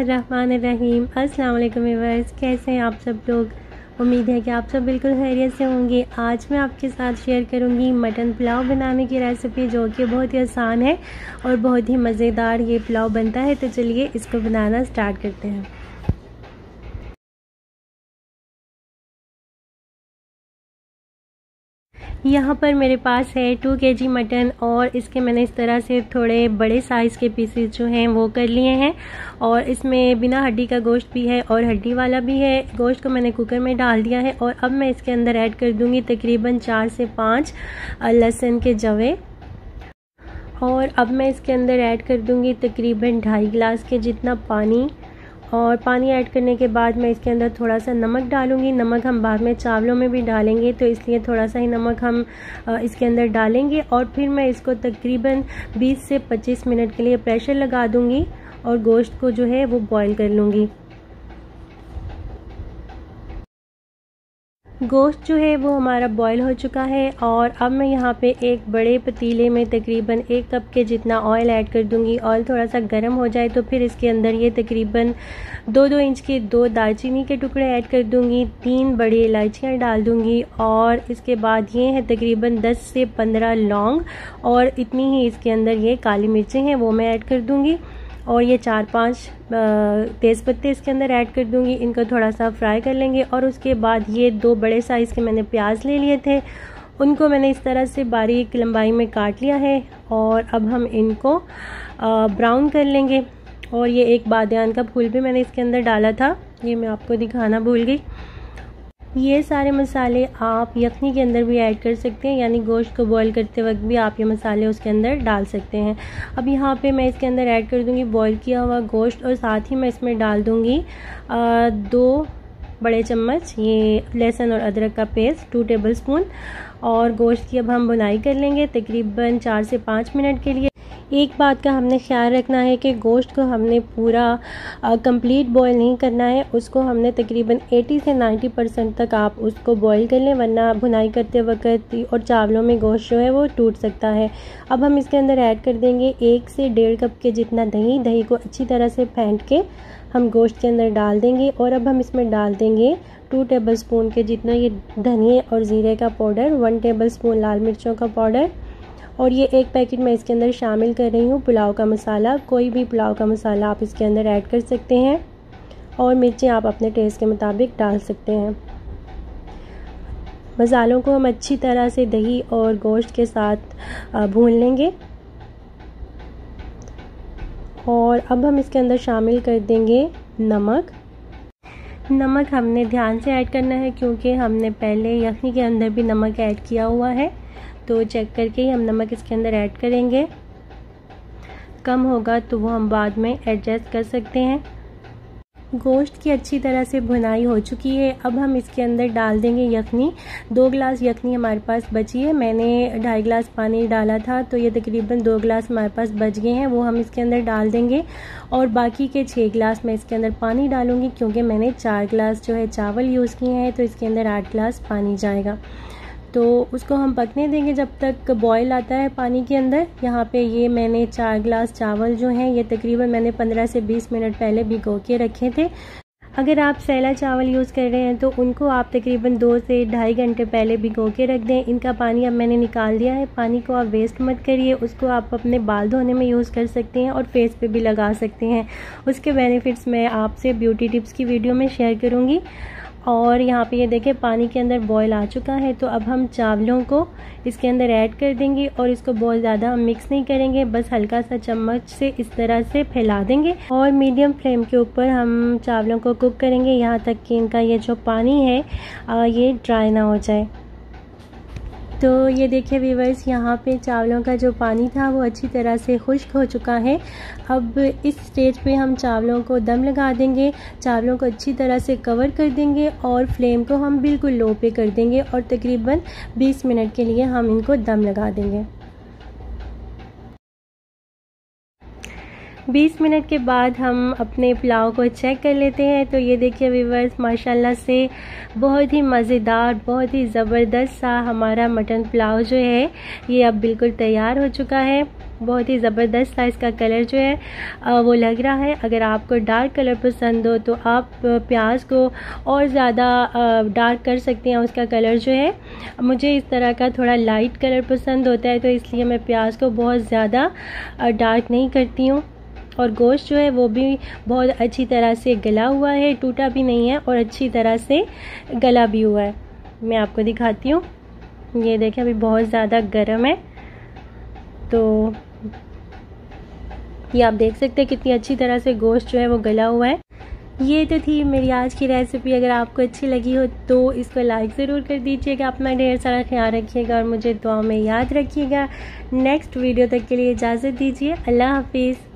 बिस्मिल्लाहिर्रहमानिर्रहीम। अस्सलाम वालेकुम व्यूअर्स, कैसे हैं आप सब लोग। उम्मीद है कि आप सब बिल्कुल खैरियत से होंगे। आज मैं आपके साथ शेयर करूंगी मटन पुलाव बनाने की रेसिपी, जो कि बहुत ही आसान है और बहुत ही मज़ेदार ये पुलाव बनता है। तो चलिए इसको बनाना स्टार्ट करते हैं। यहाँ पर मेरे पास है 2 kg मटन और इसके मैंने इस तरह से थोड़े बड़े साइज़ के पीसेस जो हैं वो कर लिए हैं। और इसमें बिना हड्डी का गोश्त भी है और हड्डी वाला भी है। गोश्त को मैंने कुकर में डाल दिया है और अब मैं इसके अंदर ऐड कर दूँगी तकरीबन 4 से 5 लहसुन के जवे। और अब मैं इसके अंदर ऐड कर दूँगी तकरीबन 2.5 गिलास के जितना पानी। और पानी ऐड करने के बाद मैं इसके अंदर थोड़ा सा नमक डालूंगी। नमक हम बाद में चावलों में भी डालेंगे, तो इसलिए थोड़ा सा ही नमक हम इसके अंदर डालेंगे। और फिर मैं इसको तकरीबन 20 से 25 मिनट के लिए प्रेशर लगा दूंगी और गोश्त को जो है वो बॉईल कर लूँगी। गोश्त जो है वो हमारा बॉईल हो चुका है और अब मैं यहाँ पे एक बड़े पतीले में तकरीबन 1 कप के जितना ऑयल ऐड कर दूँगी। ऑयल थोड़ा सा गर्म हो जाए तो फिर इसके अंदर ये तकरीबन 2-2 इंच के 2 दालचीनी के टुकड़े ऐड कर दूँगी, 3 बड़ी इलायचियाँ डाल दूँगी और इसके बाद ये है तकरीबन 10 से 15 लौंग और इतनी ही इसके अंदर ये काली मिर्चें हैं वो मैं ऐड कर दूँगी। और ये 4-5 तेज़पत्ते इसके अंदर ऐड कर दूंगी। इनको थोड़ा सा फ्राई कर लेंगे और उसके बाद ये 2 बड़े साइज़ के मैंने प्याज ले लिए थे, उनको मैंने इस तरह से बारीक लंबाई में काट लिया है और अब हम इनको ब्राउन कर लेंगे। और ये एक बादियान का फूल भी मैंने इसके अंदर डाला था, ये मैं आपको दिखाना भूल गई। ये सारे मसाले आप यखनी के अंदर भी ऐड कर सकते हैं, यानी गोश्त को बॉईल करते वक्त भी आप ये मसाले उसके अंदर डाल सकते हैं। अब यहाँ पे मैं इसके अंदर ऐड कर दूँगी बॉईल किया हुआ गोश्त और साथ ही मैं इसमें डाल दूँगी 2 बड़े चम्मच ये लहसुन और अदरक का पेस्ट, 2 टेबलस्पून। और गोश्त की अब हम भुनाई कर लेंगे तकरीबन 4 से 5 मिनट के लिए। एक बात का हमने ख्याल रखना है कि गोश्त को हमने पूरा कंप्लीट बॉईल नहीं करना है, उसको हमने तकरीबन 80 से 90% तक आप उसको बॉईल कर लें, वरना भुनाई करते वक्त और चावलों में गोश्त जो है वो टूट सकता है। अब हम इसके अंदर ऐड कर देंगे 1 से 1.5 कप के जितना दही। दही को अच्छी तरह से फेंट के हम गोश्त के अंदर डाल देंगे और अब हम इसमें डाल देंगे 2 टेबलस्पून के जितना ये धनिए और ज़ीरे का पाउडर, 1 टेबलस्पून लाल मिर्चों का पाउडर और ये 1 पैकेट मैं इसके अंदर शामिल कर रही हूँ पुलाव का मसाला। कोई भी पुलाव का मसाला आप इसके अंदर ऐड कर सकते हैं और मिर्चें आप अपने टेस्ट के मुताबिक डाल सकते हैं। मसालों को हम अच्छी तरह से दही और गोश्त के साथ भून लेंगे और अब हम इसके अंदर शामिल कर देंगे नमक। नमक हमने ध्यान से ऐड करना है क्योंकि हमने पहले यखनी के अंदर भी नमक ऐड किया हुआ है, तो चेक करके ही हम नमक इसके अंदर ऐड करेंगे। कम होगा तो वो हम बाद में एडजस्ट कर सकते हैं। गोश्त की अच्छी तरह से भुनाई हो चुकी है। अब हम इसके अंदर डाल देंगे यखनी। 2 गिलास यखनी हमारे पास बची है, मैंने 2.5 गिलास पानी डाला था, तो ये तकरीबन 2 गिलास हमारे पास बच गए हैं, वो हम इसके अंदर डाल देंगे। और बाकी के 6 गिलास मैं इसके अंदर पानी डालूंगी क्योंकि मैंने 4 गिलास जो है चावल यूज़ किए हैं, तो इसके अंदर 8 गिलास पानी जाएगा। तो उसको हम पकने देंगे जब तक बॉयल आता है पानी के अंदर। यहाँ पे ये मैंने 4 गिलास चावल जो हैं ये तकरीबन मैंने 15 से 20 मिनट पहले भिगो के रखे थे। अगर आप सैला चावल यूज़ कर रहे हैं तो उनको आप तकरीबन 2 से 2.5 घंटे पहले भिगो के रख दें। इनका पानी अब मैंने निकाल दिया है। पानी को आप वेस्ट मत करिए, उसको आप अपने बाल धोने में यूज़ कर सकते हैं और फेस पे भी लगा सकते हैं। उसके बेनिफिट्स मैं आपसे ब्यूटी टिप्स की वीडियो में शेयर करूँगी। और यहाँ पे ये देखें पानी के अंदर बॉईल आ चुका है, तो अब हम चावलों को इसके अंदर ऐड कर देंगे और इसको बहुत ज़्यादा हम मिक्स नहीं करेंगे, बस हल्का सा चम्मच से इस तरह से फैला देंगे और मीडियम फ्लेम के ऊपर हम चावलों को कुक करेंगे यहाँ तक कि इनका ये जो पानी है ये ड्राई ना हो जाए। तो ये देखिए व्यूअर्स, यहाँ पे चावलों का जो पानी था वो अच्छी तरह से खुश्क हो चुका है। अब इस स्टेज पे हम चावलों को दम लगा देंगे, चावलों को अच्छी तरह से कवर कर देंगे और फ्लेम को हम बिल्कुल लो पे कर देंगे और तकरीबन 20 मिनट के लिए हम इनको दम लगा देंगे। 20 मिनट के बाद हम अपने पुलाव को चेक कर लेते हैं। तो ये देखिए व्यूअर्स, माशाल्लाह से बहुत ही मज़ेदार, बहुत ही ज़बरदस्त सा हमारा मटन पुलाव जो है ये अब बिल्कुल तैयार हो चुका है। बहुत ही ज़बरदस्त सा इसका कलर जो है वो लग रहा है। अगर आपको डार्क कलर पसंद हो तो आप प्याज को और ज़्यादा डार्क कर सकते हैं उसका कलर जो है। मुझे इस तरह का थोड़ा लाइट कलर पसंद होता है, तो इसलिए मैं प्याज को बहुत ज़्यादा डार्क नहीं करती हूँ। और गोश्त जो है वो भी बहुत अच्छी तरह से गला हुआ है, टूटा भी नहीं है और अच्छी तरह से गला भी हुआ है। मैं आपको दिखाती हूँ, ये देखें अभी बहुत ज़्यादा गर्म है, तो ये आप देख सकते हैं कितनी अच्छी तरह से गोश्त जो है वो गला हुआ है। ये तो थी मेरी आज की रेसिपी। अगर आपको अच्छी लगी हो तो इसको लाइक ज़रूर कर दीजिएगा। अपना ढेर सारा ख्याल रखिएगा और मुझे दुआ में याद रखिएगा। नेक्स्ट वीडियो तक के लिए इजाज़त दीजिए। अल्लाह हाफिज़।